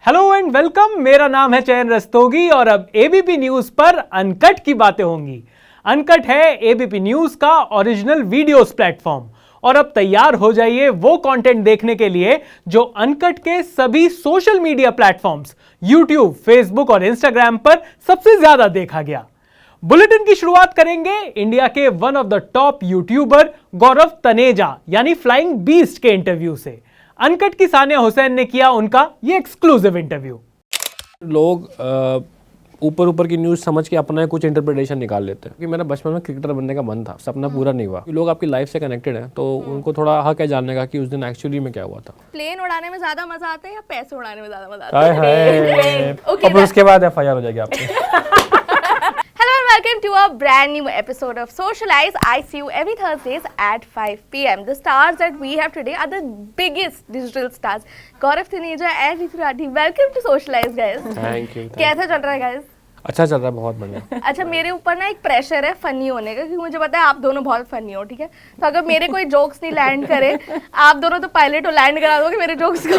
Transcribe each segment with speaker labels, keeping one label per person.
Speaker 1: Hello and welcome. मेरा नाम है चयन रस्तोगी और अब एबीपी न्यूज पर अनकट की बातें होंगी। अनकट है एबीपी न्यूज का ओरिजिनल वीडियोस प्लेटफॉर्म और अब तैयार हो जाइए वो कंटेंट देखने के लिए जो अनकट के सभी social media platforms YouTube, Facebook और इंस्टाग्राम पर सबसे ज्यादा देखा गया। बुलेटिन की शुरुआत करेंगे इंडिया के one of the top YouTuber Gaurav Taneja यानी फ्लाइंग बीस्ट के इंटरव्यू से। अनकट की सानिया हुसैन ने किया उनका ये एक्सक्लूसिव इंटरव्यू।
Speaker 2: लोग ऊपर ऊपर की न्यूज़ समझ के अपना कुछ इंटरप्रिटेशन निकाल लेते हैं कि मेरा बचपन में क्रिकेटर बनने का मन था, सपना पूरा नहीं हुआ। लोग आपकी लाइफ से कनेक्टेड हैं तो उनको थोड़ा हक है जानने का कि उस दिन एक्चुअली में क्या हुआ था।
Speaker 3: प्लेन उड़ाने में ज्यादा मजा आता है या पैसे उड़ाने में ज्यादा मजा आता है?
Speaker 2: और फिर उसके बाद एफआईआर हो जाएगी आपकी।
Speaker 3: Hello and welcome to a brand new episode of Socialize. I see you every Thursdays at 5 p.m. The stars that we have today are the biggest digital stars. Gaurav Taneja and Ritu Rathi. Welcome to Socialize, guys.
Speaker 2: Thank you.
Speaker 3: कैसा चल रहा है, guys?
Speaker 2: अच्छा चल रहा है, बहुत बढ़िया।
Speaker 3: अच्छा, मेरे ऊपर ना एक प्रेशर है फनी होने का, क्योंकि मुझे पता है आप दोनों बहुत फनी हो, ठीक है? तो अगर मेरे कोई जोक्स नहीं लैंड करे, आप दोनों तो पायलट हो, लैंड करा दोगे मेरे जोक्स को।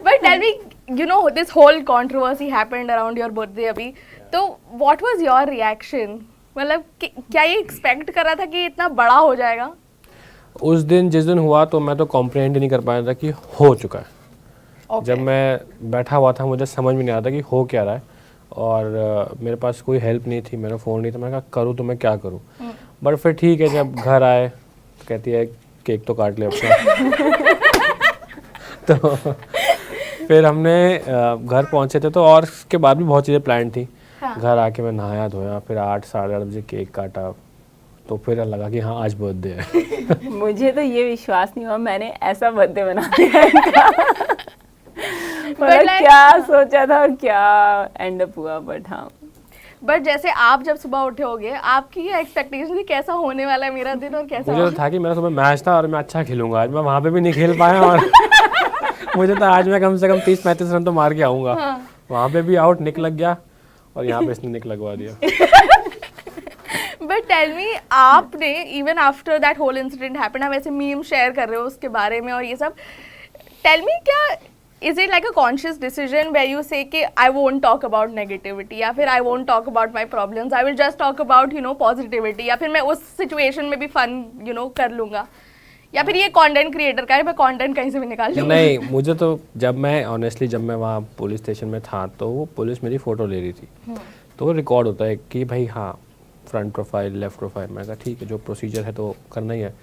Speaker 3: But tell me, you know, this whole controversy happened around your birthday अभी, तो what was your reaction? मतलब क्या ये एक्सपेक्ट कर रहा था कि इतना बड़ा हो जाएगा?
Speaker 2: उस दिन जिस दिन हुआ तो मैं तो कॉम्प्रिहेंड ही नहीं कर पाया था कि हो चुका है।
Speaker 3: Okay.
Speaker 2: जब मैं बैठा हुआ था मुझे समझ में नहीं आता कि हो क्या रहा है और मेरे पास कोई हेल्प नहीं थी, मेरा फ़ोन नहीं था। मैंने कहा करूँ तो मैं क्या करूँ। बट फिर ठीक है, जब घर आए तो कहती है केक तो काट ले अपना। तो फिर हमने घर पहुंचे थे तो और उसके बाद भी बहुत चीज़ें प्लान थी। हाँ। घर आके मैं नहाया धोया, फिर 8 साढ़े 8 बजे केक काटा, तो फिर लगा कि हाँ आज बर्थडे है।
Speaker 4: मुझे तो ये विश्वास नहीं हुआ मैंने ऐसा बर्थडे बना दिया इनका। मतलब क्या सोचा था और क्या एंड अप हुआ। बट हाँ,
Speaker 3: बट जैसे आप जब सुबह उठे होगे, आपकी एक्सपेक्टेशन थी कैसा होने वाला है मेरा दिन और कैसा?
Speaker 2: मुझे तो था कि मेरा सुबह मैच था और मैं अच्छा खेलूंगा। आज मैं वहाँ पे भी नहीं खेल पाया और मुझे तो आज मैं कम से कम 30-35 रन तो मार के आऊँगा। हाँ। वहाँ पे भी आउट निक लग गया और यहाँ पे इसने निक लगवा दिया।
Speaker 3: बट टेल मी, आपने even after that whole incident happened, आप ऐसे मीम शेयर कर रहे हो उसके बारे में और ये सब, टेल मी क्या is it like a conscious decision where you say कि I won't talk about negativity या फिर I won't talk about my problems, I will just talk about you know positivity, या फिर मैं उस सिचुएशन में भी फन यू नो कर लूँगा, या फिर ये कंटेंट क्रिएटर का है, मैं कंटेंट कहीं से भी निकाल लूँगा?
Speaker 2: नहीं, मुझे तो जब मैं ऑनेस्टली जब मैं वहाँ पुलिस स्टेशन में था तो वो पुलिस मेरी फ़ोटो ले रही थी तो वो रिकॉर्ड होता है कि भाई हाँ फ्रंट प्रोफाइल लेफ़्ट प्रोफाइल। मैं कहा ठीक है, जो प्रोसीजर है तो करना ही है।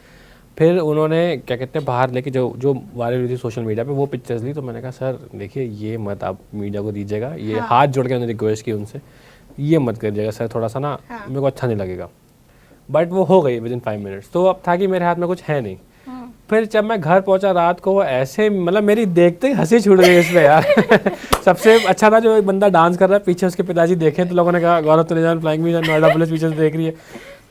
Speaker 2: फिर उन्होंने क्या कहते हैं बाहर लेके जो वायरल हुई थी सोशल मीडिया पे वो पिक्चर्स ली, तो मैंने कहा सर देखिए ये मत आप मीडिया को दीजिएगा, ये हाथ जोड़ के मैंने रिक्वेस्ट की उनसे, ये मत करिएगा सर, थोड़ा सा ना मेरे को अच्छा नहीं लगेगा। बट वो हो गई विदिन 5 मिनट्स। तो अब था कि मेरे हाथ में कुछ है नहीं। फिर जब मैं घर पहुंचा रात को, वो ऐसे मतलब मेरी देखते ही हंसी छूट गई इसमें यार। सबसे अच्छा था जो एक बंदा डांस कर रहा है पीछे, उसके पिताजी देखे तो लोगों ने कहा Gaurav Taneja flying beast Noida police पीछे से देख रही है,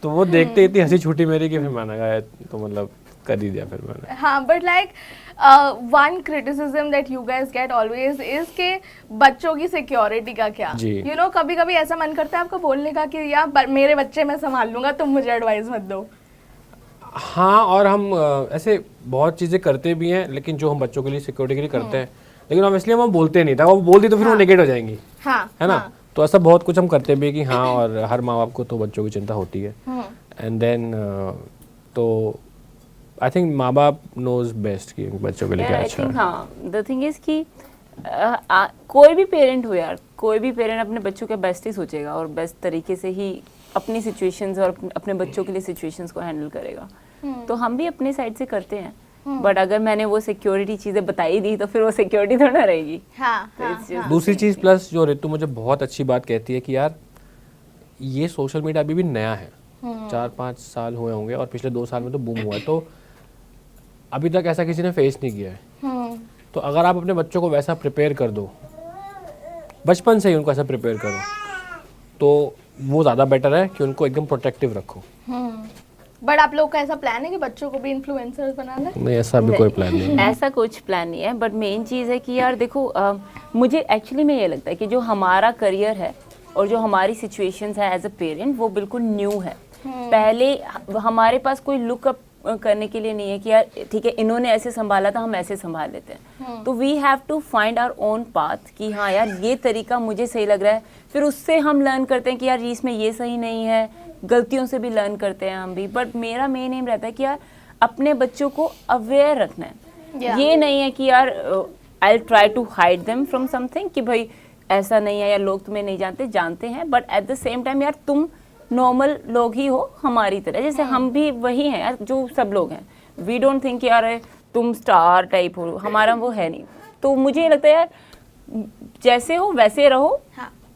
Speaker 2: तो वो देखते इतनी हंसी छूटी मेरी कि फिर मैंने कहा तो मतलब कर ही दिया फिर मैंने।
Speaker 3: हाँ, but like one criticism that you guys get always is के बच्चों की सिक्योरिटी का क्या? यू नो कभी कभी ऐसा मन करता है आपको बोलने का कि यार मेरे बच्चे मैं संभाल लूंगा, तुम मुझे एडवाइस मत दो।
Speaker 2: हाँ, और हम ऐसे बहुत चीज़ें करते भी हैं, लेकिन जो हम बच्चों के लिए सिक्योरिटी के लिए करते हैं, लेकिन हम इसलिए हम बोलते नहीं था, वो बोलती तो फिर वो नेगेट हो जाएंगी।
Speaker 3: हाँ,
Speaker 2: है ना? तो ऐसा बहुत कुछ हम करते भी कि हाँ, और हर माँ बाप को तो बच्चों की चिंता होती है। एंड देन तो आई थिंक माँ बाप नोज बेस्ट कि बच्चों के लिए क्या अच्छा है।
Speaker 4: हाँ, द थिंग इज कि कोई भी पेरेंट हो यार, कोई भी पेरेंट अपने बच्चों के बेस्ट ही सोचेगा और बेस्ट तरीके से ही अपनी सिचुएशंस और अपने बच्चों के लिए सिचुएशंस को हैंडल करेगा। तो हम भी अपने साइड से करते हैं, बट अगर मैंने वो सिक्योरिटी चीज़ें बताई दी तो फिर वो सिक्योरिटी थोड़ा ना रहेगी।
Speaker 2: दूसरी चीज़ प्लस जो ऋतु मुझे बहुत अच्छी बात कहती है कि यार ये सोशल मीडिया अभी भी नया है, 4-5 साल हुए होंगे और पिछले 2 साल में तो बूम हुआ है, तो अभी तक ऐसा किसी ने फेस नहीं किया है। तो अगर आप अपने बच्चों को वैसा प्रिपेयर कर दो, बचपन से ही उनको ऐसा प्रिपेयर करो, तो वो ज़्यादा बेटर है कि उनको एकदम प्रोटेक्टिव रखो।
Speaker 3: बट आप लोग का ऐसा प्लान है कि बच्चों को भी इन्फ्लुएंसर्स बनाना?
Speaker 2: नहीं, ऐसा भी कोई प्लान नहीं है।
Speaker 4: ऐसा कुछ प्लान नहीं है, बट मेन चीज़ है कि यार देखो मुझे एक्चुअली में ये लगता है कि जो हमारा करियर है और जो हमारी सिचुएशंस है एज अ पेरेंट वो बिल्कुल न्यू है। पहले हमारे पास कोई लुक अप करने के लिए नहीं है कि यार ठीक है इन्होंने ऐसे संभाला था हम ऐसे संभाल लेते हैं। तो we have to find our own path कि हाँ यार ये तरीका मुझे सही लग रहा है, फिर उससे हम लर्न करते हैं कि यार इसमें ये सही नहीं है, गलतियों से भी लर्न करते हैं हम भी। बट मेरा मेन एम रहता है कि यार अपने बच्चों को अवेयर रखना है। ये नहीं है कि यार I will try to hide them from something कि भाई ऐसा नहीं है या लोग तुम्हें नहीं जानते हैं, but at the same time यार तुम नॉर्मल लोग ही हो हमारी तरह, जैसे हम भी वही हैं यार जो सब लोग हैं। वी डोंट थिंक यार तुम स्टार टाइप हो, हमारा वो है नहीं। तो मुझे ये लगता है यार जैसे हो वैसे रहो,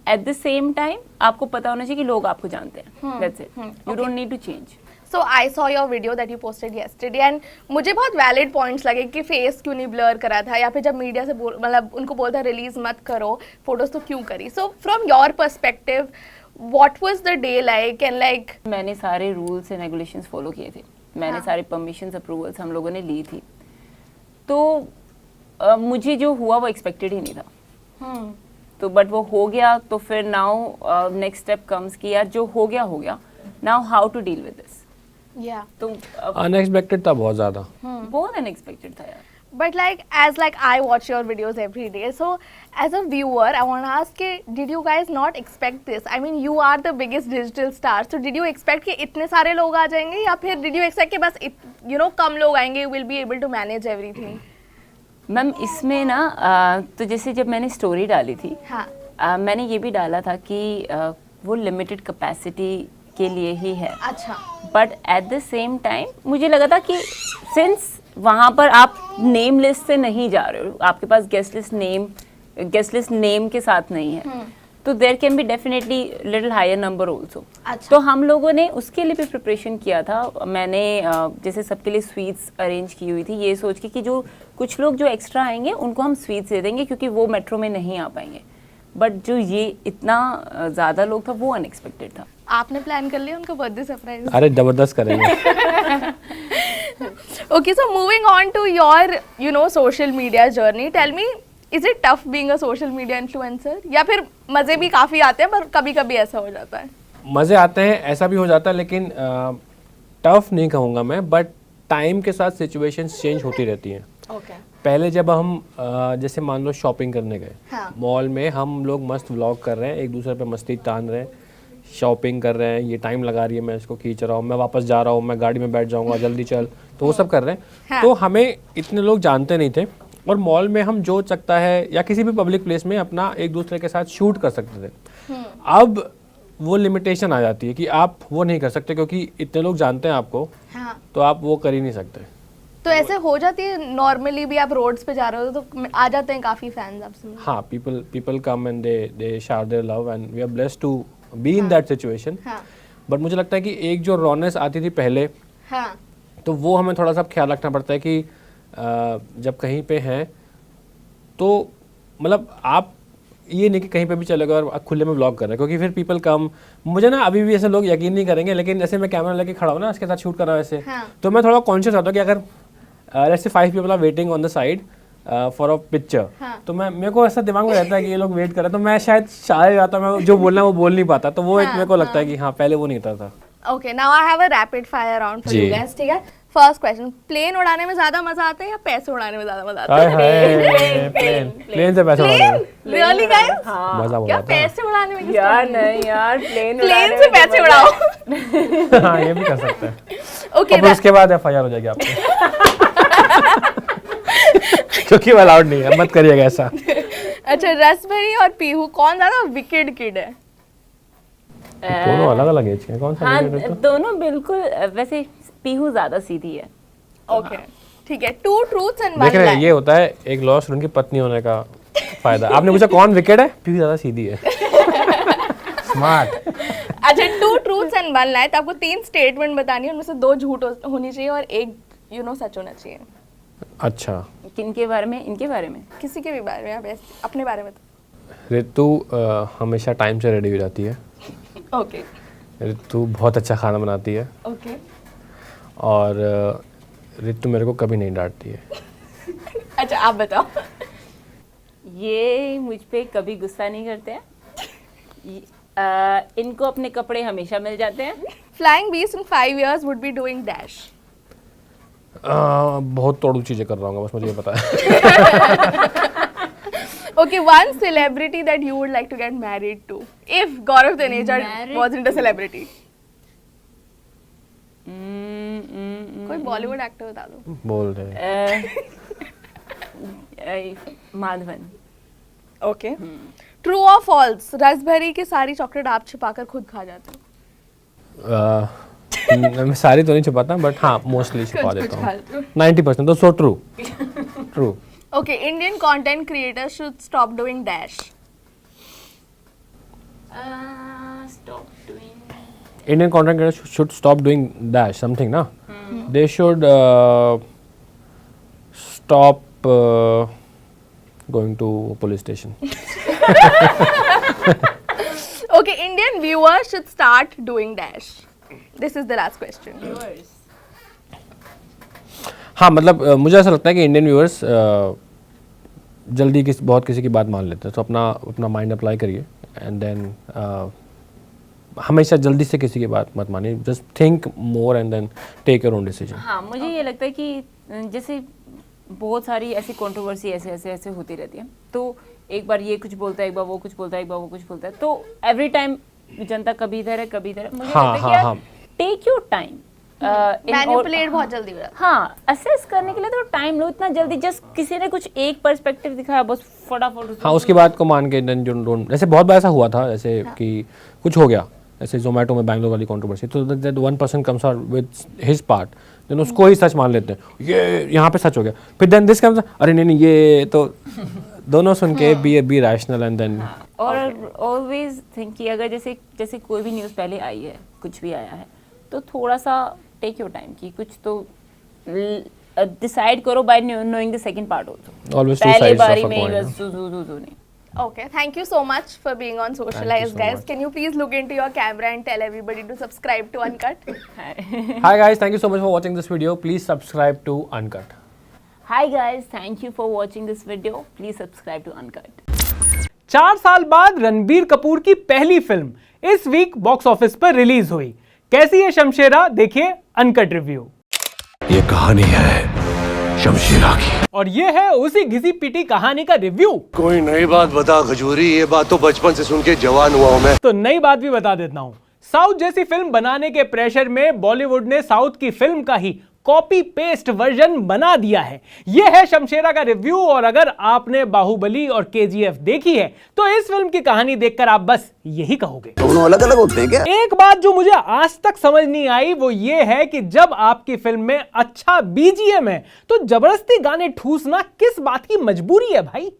Speaker 4: एट द सेम टाइम आपको पता होना चाहिए कि लोग आपको जानते हैं। That's it, you don't need to change.
Speaker 3: So I saw your video that you posted yesterday and मुझे बहुत वैलिड पॉइंट्स लगे कि फेस क्यों नहीं ब्लर करा था, या फिर जब मीडिया से मतलब उनको बोलता रिलीज मत करो फोटोज तो क्यों करी। So from your perspective what was the day like and like.
Speaker 4: मैंने सारे रूल्स एंड रेगुलेशंस फॉलो किए थे, मैंने सारे परमिशंस अप्रूवल्स हम लोगों ने ली थी। तो मुझे जो हुआ वो एक्सपेक्टेड ही नहीं था। तो बट वो हो गया, तो फिर नाउ नेक्स्ट स्टेप कम्स कि यार जो हो गया, now how to deal with this. तो
Speaker 2: अनएक्सपेक्टेड था, बहुत ज़्यादा
Speaker 4: बहुत अनएक्सपेक्टेड था यार।
Speaker 3: But as I watch your videos every day, so as a viewer, I want to ask, did you guys not expect this? I mean, you are the biggest digital stars, so did you expect कि इतने सारे लोग आ जाएंगे, या फिर did you expect कि बस कम लोग आएंगे, you will be able to manage everything?
Speaker 4: Ma'am इसमें ना तो जैसे जब मैंने स्टोरी डाली थी, मैंने ये भी डाला था कि वो लिमिटेड कैपेसिटी के लिए ही है।
Speaker 3: अच्छा।
Speaker 4: But at the same time मुझे लगा था कि सिंस वहाँ पर आप नेम लिस्ट से नहीं जा रहे हो, आपके पास गेस्ट लिस्ट नेम के साथ नहीं है, तो there can be definitely little higher number also. तो हम लोगों ने उसके लिए भी प्रिपरेशन किया था। मैंने जैसे सबके लिए स्वीट्स अरेंज की हुई थी, ये सोच के कि जो कुछ लोग जो एक्स्ट्रा आएंगे उनको हम स्वीट्स दे देंगे क्योंकि वो मेट्रो में नहीं आ पाएंगे। बट जो ये इतना ज़्यादा लोग था वो अनएक्सपेक्टेड था।
Speaker 3: आपने प्लान कर लिया उनका बर्थडे सरप्राइज?
Speaker 2: अरे जबरदस्त करेंगे।
Speaker 3: Okay, so moving on to your social media journey, tell me, is it tough being a social media influencer? या फिर मज़े भी काफ़ी आते हैं पर कभी-कभी ऐसा हो जाता है?
Speaker 2: मज़े आते हैं, ऐसा भी हो जाता है, लेकिन टफ नहीं कहूँगा मैं, बट टाइम के साथ सिचुएशंस चेंज होती रहती हैं।
Speaker 3: Okay.
Speaker 2: पहले जब हम जैसे मान लो शॉपिंग करने गए, मॉल में हम लोग मस्त व्लॉग कर रहे हैं, एक दूसरे पे मस्ती तान रहे हैं, शॉपिंग कर रहे हैं, ये टाइम लगा रही है, मैं इसको खींच रहा हूँ, मैं वापस जा रहा हूँ, मैं गाड़ी में बैठ जाऊँगा, जल्दी चल, तो वो सब कर रहे हैं। तो हमें इतने लोग जानते नहीं थे, और मॉल में हम जो सकता है या किसी भी पब्लिक प्लेस में अपना एक दूसरे के साथ शूट कर सकते थे। अब वो लिमिटेशन आ जाती है कि आप वो नहीं कर सकते क्योंकि इतने लोग जानते हैं आपको, तो आप वो कर ही नहीं सकते।
Speaker 3: तो ऐसे हो जाती है नॉर्मली भी, आप रोड्स पे जा रहे हो तो आ जाते हैं काफी फैंस आपसे?
Speaker 2: हाँ, people come and they share their love and we are blessed to be in that situation. But मुझे लगता है कि एक जो रॉनेस आती थी पहले, तो वो हमें थोड़ा सा ख्याल रखना पड़ता है कि जब कहीं पे हैं तो मतलब आप ये नहीं कि कहीं पे भी चले गए और खुले में व्लॉग कर रहे हैं, क्योंकि फिर पीपल कम। मुझे ना अभी भी ऐसे लोग यकीन नहीं करेंगे, लेकिन जैसे मैं कैमरा लेके खड़ा हूँ ना, इसके साथ शूट कर रहा हूँ ऐसे, तो मैं थोड़ा कॉन्शियस होता हूँ कि अगर let's say 5 people are waiting on the side for a picture, तो मेरे को ऐसा दिमाग में रहता है कि ये लोग वेट कर रहे हैं, तो मैं शायद शाय जाता, मैं जो बोलना है वो बोल नहीं पाता, तो वो एक मेरे को लगता है कि हाँ पहले वो नहीं होता था।
Speaker 3: Okay, now I have a rapid fire round for you guys, ठीक है? फर्स्ट क्वेश्चन, प्लेन उड़ाने में ज्यादा मजा आता है या पैसे उड़ाने में ज्यादा मजा आता है?
Speaker 2: प्लेन से पैसे उड़ाने में।
Speaker 3: Really guys?
Speaker 2: मजा बहुत
Speaker 3: क्या
Speaker 2: आता है।
Speaker 3: पैसे उड़ाने में?
Speaker 4: यार नहीं यार,
Speaker 3: प्लेन से पैसे उड़ाओ।
Speaker 2: हाँ, ये भी कर सकते हैं।
Speaker 3: ओके,
Speaker 2: और उसके बाद FIR हो जाएगी आपको। क्योंकि वो अलाउड नहीं है, मत करिएगा ऐसा।
Speaker 3: अच्छा, रस भाई और पीहू कौन ज्यादा विकेड किड है?
Speaker 2: दोनों अलग अलग एज के हैं, कौन सा?
Speaker 4: हाँ, दोनों बिल्कुल। वैसे पीहू ज्यादा सीधी है।
Speaker 3: ओके, ठीक है। 2 ट्रूथ्स एंड 1
Speaker 2: देख रहे हैं, ये होता है एक लॉ स्टूडेंट की पत्नी होने का फायदा। आपने पूछा कौन विकेट है, पीहू ज्यादा सीधी है। स्मार्ट।
Speaker 3: अच्छा, 2 ट्रूथ्स एंड 1 लाई, तो आपको 3 स्टेटमेंट बतानी है, उनमें से 2 झूठ होनी चाहिए और 1 सच होना चाहिए।
Speaker 2: अच्छा,
Speaker 4: किनके बारे में? इनके बारे में?
Speaker 3: किसी के भी बारे में, आप अपने बारे में।
Speaker 2: ऋतु हमेशा टाइम से रेडी हो जाती है।
Speaker 3: ओके।
Speaker 2: ऋतु बहुत अच्छा खाना बनाती है।
Speaker 3: ओके।
Speaker 2: और ऋतु मेरे को कभी नहीं डांटती है।
Speaker 3: अच्छा, आप बताओ।
Speaker 4: ये मुझ पे कभी गुस्सा नहीं करते हैं। इनको अपने कपड़े हमेशा मिल जाते हैं।
Speaker 3: Flying Beast in 5 years would be doing dash.
Speaker 2: बहुत तोड़ू चीज़ें कर रहा हूँ, बस मुझे ये पता है।
Speaker 3: Okay, one celebrity that you would like to get married to, if Gaurav Taneja wasn't a celebrity. कोई बॉलीवुड एक्टर बता दो।
Speaker 2: बोल रहे
Speaker 4: माधवन।
Speaker 3: ओके, ट्रू और फॉल्स, रसभरी की सारी चॉकलेट आप छिपाकर खुद खा जाते हो?
Speaker 2: मैं सारी तो नहीं छुपाता, बट हाँ मोस्टली छुपा देता हूँ 90%, तो so true true.
Speaker 3: Okay, Indian content creators should stop doing dash.
Speaker 4: Stop doing.
Speaker 2: Indian content creators should stop doing dash something, na? They should stop going to a police station.
Speaker 3: Okay, Indian viewers should start doing dash. This is the last question.
Speaker 2: हाँ मतलब मुझे ऐसा लगता है कि Indian viewers जल्दी बहुत किसी की बात मान लेते हैं, तो अपना माइंड अप्लाई करिए एंड देन हमेशा जल्दी से किसी की बात मत मानिए, just think more and then take your own decision.
Speaker 4: हाँ, मुझे ये लगता है कि जैसे बहुत सारी ऐसी कंट्रोवर्सी ऐसे होती रहती है, तो एक बार ये कुछ बोलता है, एक बार वो कुछ बोलता है, एक बार वो कुछ बोलता है, तो एवरी टाइम जनता कभी इधर है कभी इधर है। मुझे लगता है कि टेक योर टाइम,
Speaker 3: मैनिपुलेट बहुत जल्दी हो जाता है।
Speaker 4: हाँ, असेस करने के लिए तो टाइम लो, इतना जल्दी जस्ट किसी ने कुछ एक पर्सपेक्टिव दिखाया बस फटाफट
Speaker 2: हाँ उसकी बात को मान के देन डोंट। ऐसे बहुत बार ऐसा हुआ था, जैसे कि कुछ हो गया, ऐसे जोमेटो में बैंगलोर वाली कंट्रोवर्सी, तो that one person comes out with his part, then उसको ही सच मान लेते हैं, ये यहाँ पे सच हो गया, फिर देन दिस कम्स, अरे नहीं ये तो दोनों सुन के बी रैशनल एंड देन।
Speaker 4: और ऑलवेज थिंक कि अगर जैसे कोई भी न्यूज़ पहले आई है, कुछ भी आया है, तो थोड़ा सा टेक योर टाइम कि कुछ तो डिसाइड करो by knowing the second part also.
Speaker 2: Always two
Speaker 4: पहले
Speaker 2: साइड्स ऑफ
Speaker 4: बारी
Speaker 2: अ
Speaker 4: में
Speaker 2: कॉइन।
Speaker 4: बस जो नहीं।
Speaker 3: Okay, thank you so much for being on Socialize,
Speaker 2: so
Speaker 3: guys.
Speaker 2: much.
Speaker 3: Can you please look into your camera and tell everybody to subscribe to Uncut?
Speaker 2: Hi guys, thank you so much for watching this video. Please subscribe to Uncut.
Speaker 4: Hi guys, thank you for watching this video. Please subscribe to Uncut.
Speaker 1: 4 साल बाद रणबीर कपूर की पहली film इस week box office पर release हुई। कैसी है शमशेरा, देखिए अनकट रिव्यू।
Speaker 5: ये कहानी है शमशेरा की,
Speaker 1: और ये है उसी घिसी पिटी कहानी का रिव्यू।
Speaker 5: कोई नई बात बता खजूरी, ये बात तो बचपन से सुन के जवान हुआ हूं मैं।
Speaker 1: तो नई बात भी बता देता हूं। साउथ जैसी फिल्म बनाने के प्रेशर में बॉलीवुड ने साउथ की फिल्म का ही कॉपी पेस्ट वर्जन बना दिया है। यह है शमशेरा का रिव्यू, और अगर आपने बाहुबली और केजीएफ देखी है तो इस फिल्म की कहानी देखकर आप बस यही कहोगे,
Speaker 6: दोनों अलग अलग होते हैं क्या?
Speaker 1: एक बात जो मुझे आज तक समझ नहीं आई वो ये है कि जब आपकी फिल्म में अच्छा बीजीएम है तो जबरदस्ती गाने ठूसना किस बात की मजबूरी है भाई?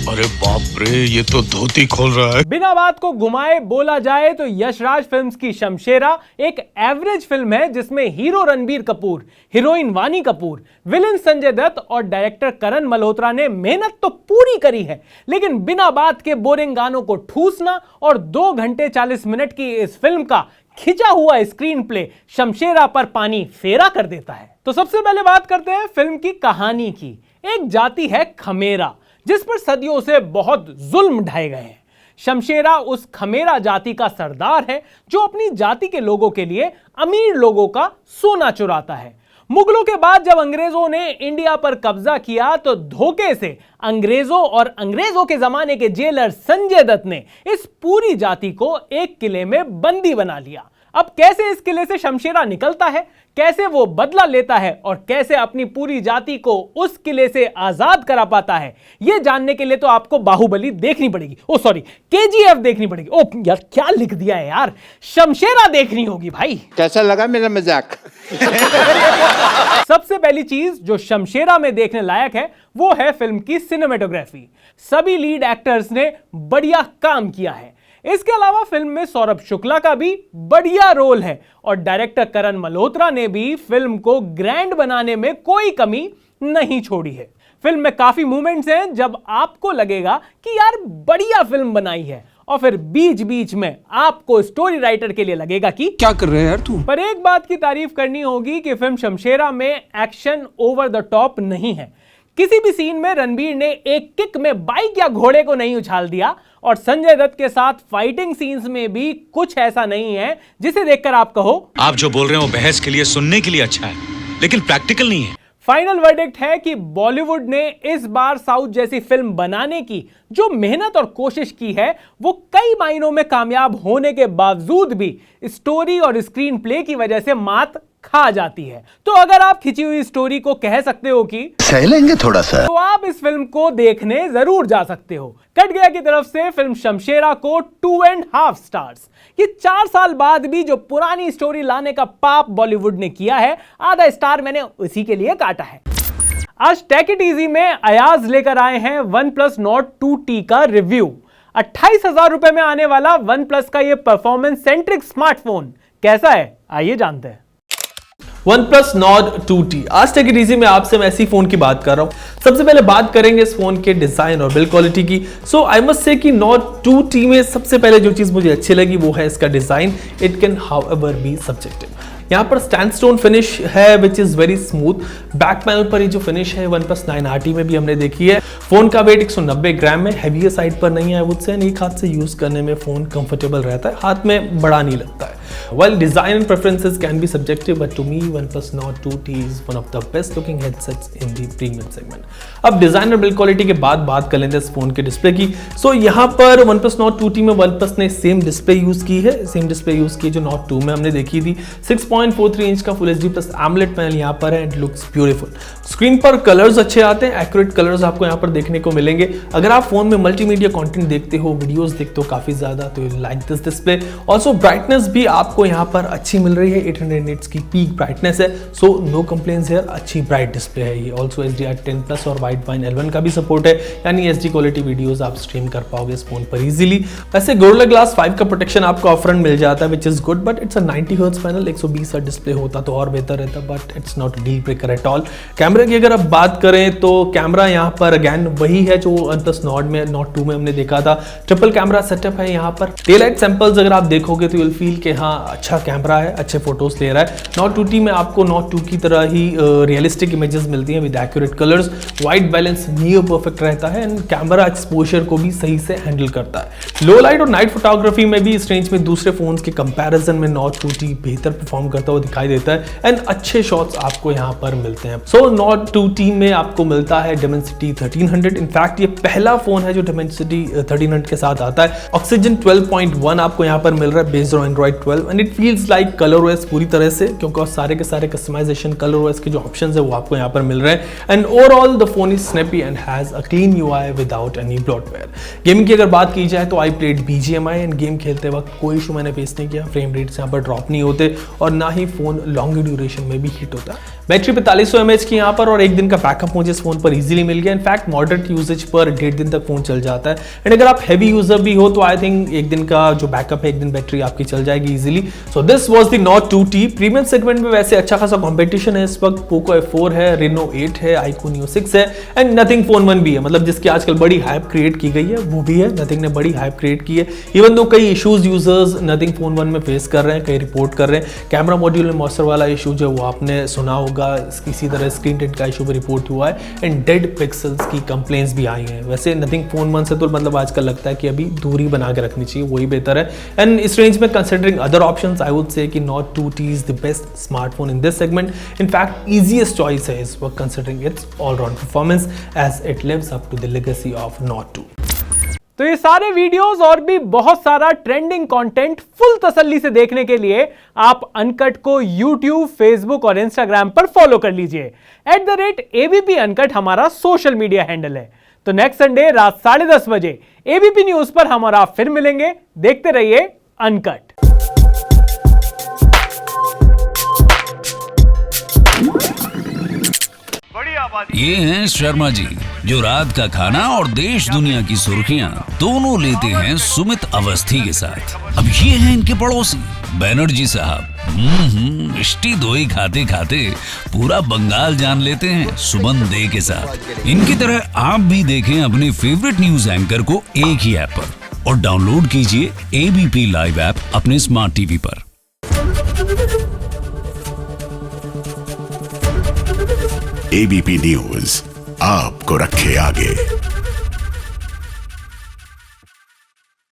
Speaker 5: अरे बाप रे, ये तो धोती खोल रहा है।
Speaker 1: बिना बात को घुमाए बोला जाए तो यशराज फिल्म्स की शमशेरा एक एवरेज फिल्म है जिसमें हीरो रणबीर कपूर, हीरोइन वानी कपूर, विलेन संजय दत्त और डायरेक्टर करण मल्होत्रा ने मेहनत तो पूरी करी है, लेकिन बिना बात के बोरिंग गानों को ठूसना और 2 घंटे 40 मिनट की इस फिल्म का खिंचा हुआ स्क्रीन प्ले शमशेरा पर पानी फेरा कर देता है। तो सबसे पहले बात करते हैं फिल्म की कहानी की। एक जाति है खमेरा जिस पर सदियों से बहुत जुल्म ढाए गए हैं। शमशेरा उस खमेरा जाति का सरदार है जो अपनी जाति के लोगों के लिए अमीर लोगों का सोना चुराता है। मुगलों के बाद जब अंग्रेजों ने इंडिया पर कब्जा किया तो धोखे से अंग्रेजों और अंग्रेजों के जमाने के जेलर संजय दत्त ने इस पूरी जाति को एक किले में बंदी बना लिया। अब कैसे इस किले से शमशेरा निकलता है, कैसे वो बदला लेता है और कैसे अपनी पूरी जाति को उस किले से आजाद करा पाता है, ये जानने के लिए तो आपको बाहुबली देखनी पड़ेगी, ओ सॉरी केजीएफ देखनी पड़ेगी। ओ यार क्या लिख दिया है यार, शमशेरा देखनी होगी भाई।
Speaker 6: कैसा लगा मेरा मजाक?
Speaker 1: सबसे पहली चीज जो शमशेरा में देखने लायक है वो है फिल्म की सिनेमेटोग्राफी। सभी लीड एक्टर्स ने बढ़िया काम किया है। इसके अलावा फिल्म में सौरभ शुक्ला का भी बढ़िया रोल है और डायरेक्टर करण मल्होत्रा ने भी फिल्म को ग्रैंड बनाने में कोई कमी नहीं छोड़ी है। फिल्म में काफी मोमेंट्स हैं जब आपको लगेगा कि यार बढ़िया फिल्म बनाई है, और फिर बीच बीच में आपको स्टोरी राइटर के लिए लगेगा कि
Speaker 6: क्या कर रहे हैं यार तू?
Speaker 1: पर एक बात की तारीफ करनी होगी कि फिल्म शमशेरा में एक्शन ओवर द टॉप नहीं है। किसी भी सीन में रणबीर ने एक किक में बाइक या घोड़े को नहीं उछाल दिया, और संजय दत्त के साथ फाइटिंग सीन्स में भी कुछ ऐसा नहीं है जिसे देखकर आप कहो
Speaker 7: आप जो बोल रहे हो बहस के लिए सुनने के लिए अच्छा है, लेकिन प्रैक्टिकल नहीं है।
Speaker 1: फाइनल वर्डिक्ट है कि बॉलीवुड ने इस बार साउथ जैसी फिल्म बनाने की जो मेहनत और कोशिश की है वो कई मायनों में कामयाब होने के बावजूद भी स्टोरी और स्क्रीन प्ले की वजह से मात खा जाती है। तो अगर आप खिंची हुई स्टोरी को कह सकते हो कि
Speaker 6: सह लेंगे थोड़ा सा,
Speaker 1: तो आप इस फिल्म को देखने जरूर जा सकते हो। कट गया की तरफ से फिल्म शमशेरा को 2.5 स्टार्स। कि 4 साल बाद भी जो पुरानी स्टोरी लाने का पाप बॉलीवुड ने किया है, आधा स्टार मैंने उसी के लिए काटा है। आज टेक इट इजी में अयाज लेकर आए हैं OnePlus Nord 2T का रिव्यू। 28,000 रुपए में आने वाला OnePlus का ये परफॉर्मेंस सेंट्रिक स्मार्टफोन कैसा है, आइए जानते हैं।
Speaker 8: OnePlus Nord 2T। आज टेक इट इजी में आपसे मैं ऐसी फोन की बात कर रहा हूं। सबसे पहले बात करेंगे इस फोन के डिजाइन और बिल्ड क्वालिटी की। सो आई मस्ट से कि Nord 2T में सबसे पहले जो चीज मुझे अच्छी लगी वो है इसका design. It can however be subjective. यहाँ पर स्टैंडस्टोन फिनिश है which is very smooth. Back panel पर ये जो फिनिश है OnePlus 9 RT में भी हमने देखी है। फोन का वेट 190 ग्राम में, हैवी साइड पर नहीं है। आई वुड से एक हाथ से यूज करने में फोन कंफर्टेबल रहता है, हाथ में बड़ा नहीं लगता है। While design and preferences can be subjective, but to me OnePlus Nord 2T is one of the best looking headsets in the premium segment. अब डिजाइन और बिल्ड क्वालिटी के बाद बात कर लेते हैं इस फोन के डिस्प्ले की। सो यहाँ पर OnePlus Nord 2T में OnePlus ने सेम डिस्प्ले यूज की है, सेम डिस्प्ले यूज की जो Nord 2 में हमने देखी थी। 6.43 इंच का Full HD plus AMOLED panel यहाँ पर है एंड लुक्स ब्यूटीफुल। स्क्रीन पर कलर्स अच्छे आते हैं, एक्यूरेट कलर्स आपको यहाँ पर देखने को मिलेंगे। अगर आप फोन में मल्टीमीडिया कंटेंट देखते हो, वीडियोस देखते हो काफी ज्यादा, तो you like this display. Also brightness भी आपको यहाँ पर अच्छी मिल रही है, 800 निट्स की पीक ब्राइटनेस है। सो नो कंप्लेंट्स हियर, अच्छी ब्राइट डिस्प्ले है ये। ऑल्सो HDR10 प्लस और वाइडबाइन L1 का भी सपोर्ट है, यानी HD क्वालिटी वीडियोस आप स्ट्रीम कर पाओगे इस फोन पर इजीली। वैसे गोरिल्ला ग्लास 5 का प्रोटेक्शन आपको ऑफरन मिल जाता है which is good, but it's a 90 hertz panel. 120 hertz display होता तो और बेहतर रहता, but it's not deal breaker at all. Camera की अगर आप बात करें तो कैमरा यहाँ पर अगैन वही है जो OnePlus Nord 2 में हमने देखा था। ट्रिपल कैमरा सेटअप है यहाँ पर। टेललाइट सैंपल्स अगर आप देखोगे तो यू विल फील कि हाँ अच्छा कैमरा है, अच्छे फोटोज ले रहा है। Nord 2T में आपको Nord 2 की तरह ही रियलिस्टिक इमेजेस मिलती हैं with accurate colours. White balance near perfect रहता है एंड कैमरा एक्सपोजर को भी सही से हैंडल करता है। लो लाइट और नाइट फोटोग्राफी में भी इस रेंज में दूसरे फोन्स के कंपैरिजन में Nord 2T बेहतर परफॉर्म करता हुआ दिखाई देता है एंड अच्छे शॉट्स आपको यहाँ पर मिलते हैं। सो Nord 2T में आपको मिलता है Dimensity 1300। इनफैक्ट ये पहला फोन है जो Dimensity 1300 के साथ आता है। Oxygen 12.1 आपको यहाँ पर मिल रहा है based on Android 12 and it feels like ColorOS पूरी तरह से, क्योंकि सारे के सारे कस्टमाइजेशन ColorOS के जो ऑप्शंस है वो आपको यहाँ पर मिल रहे हैं and overall the phone is snappy and has a clean UI without any bloatware. Gaming की अगर बात की जाए तो I played BGMI end game खेलते वक्त कोई इशू मैंने फेस नहीं किया। फ्रेम रेट्स यहाँ पर ड्रॉप नहीं होते और ना ही फोन लॉन्ग ड्यूरेशन में भी हिट होता है। बैटरी 4500 mAh की यहाँ पर और 1 दिन का बैकअप मुझे इस फोन पर इजीली मिल गया। इनफैक्ट मॉडरेट यूजेज पर 1.5 दिन तक फोन चल जाता है एंड अगर आप हैवी यूजर भी हो तो आई थिंक 1 दिन का जो बैकअप है, 1 दिन बैटरी आपकी चल जाएगी easily. So this was the Nord 2T। Premium segment में वैसे अच्छा खासा कंपटीशन है इस वक्त। Poco F4 है, Reno 8 है, iQOO Neo 6 है एंड Nothing Phone 1 भी है, मतलब जिसकी आजकल बड़ी हाइप क्रिएट की गई है वो भी है। Nothing ने बड़ी हाइप क्रिएट की है, इवन दो कई इश्यूज यूजर्स Nothing Phone 1 में फेस कर रहे हैं, कई रिपोर्ट कर रहे हैं। कैमरा मॉड्यूल में मॉइस्चर वाला इशू जो वो आपने सुना होगा, किसी तरह स्क्रीन टिंट का इशू भी रिपोर्ट हुआ है एंड डेड पिक्सल्स की कंप्लेंट्स भी आई हैं। वैसे Nothing Phone 1 से तो मतलब आजकल लगता है कि अभी दूरी बना के रखनी चाहिए, वही बेहतर है। एंड इस रेंज में considering other options I would say कि Nord 2T is the best smartphone in this segment. In fact easiest choice है इस वक्त considering its all round performance as it lives up to the legacy of Nord 2।
Speaker 1: तो ये सारे videos और भी बहुत सारा ट्रेंडिंग कंटेंट फुल तसल्ली से देखने के लिए आप अनकट को YouTube, Facebook और Instagram पर फॉलो कर लीजिए। @ABP अनकट हमारा सोशल मीडिया हैंडल है। तो नेक्स्ट संडे रात 10:30 बजे ABP न्यूज पर हम और आप फिर मिलेंगे। देखते रहिए अनकट।
Speaker 9: ये हैं शर्मा जी, जो रात का खाना और देश दुनिया की सुर्खियां दोनों लेते हैं सुमित अवस्थी के साथ। अब ये हैं इनके पड़ोसी बैनर्जी साहब। मिष्टी दोई खाते खाते पूरा बंगाल जान लेते हैं सुमन दे के साथ। इनकी तरह आप भी देखें अपने फेवरेट न्यूज एंकर को एक ही ऐप पर और डाउनलोड कीजिए ABP लाइव ऐप अपने स्मार्ट टीवी पर।
Speaker 10: ABP न्यूज आपको रखे आगे।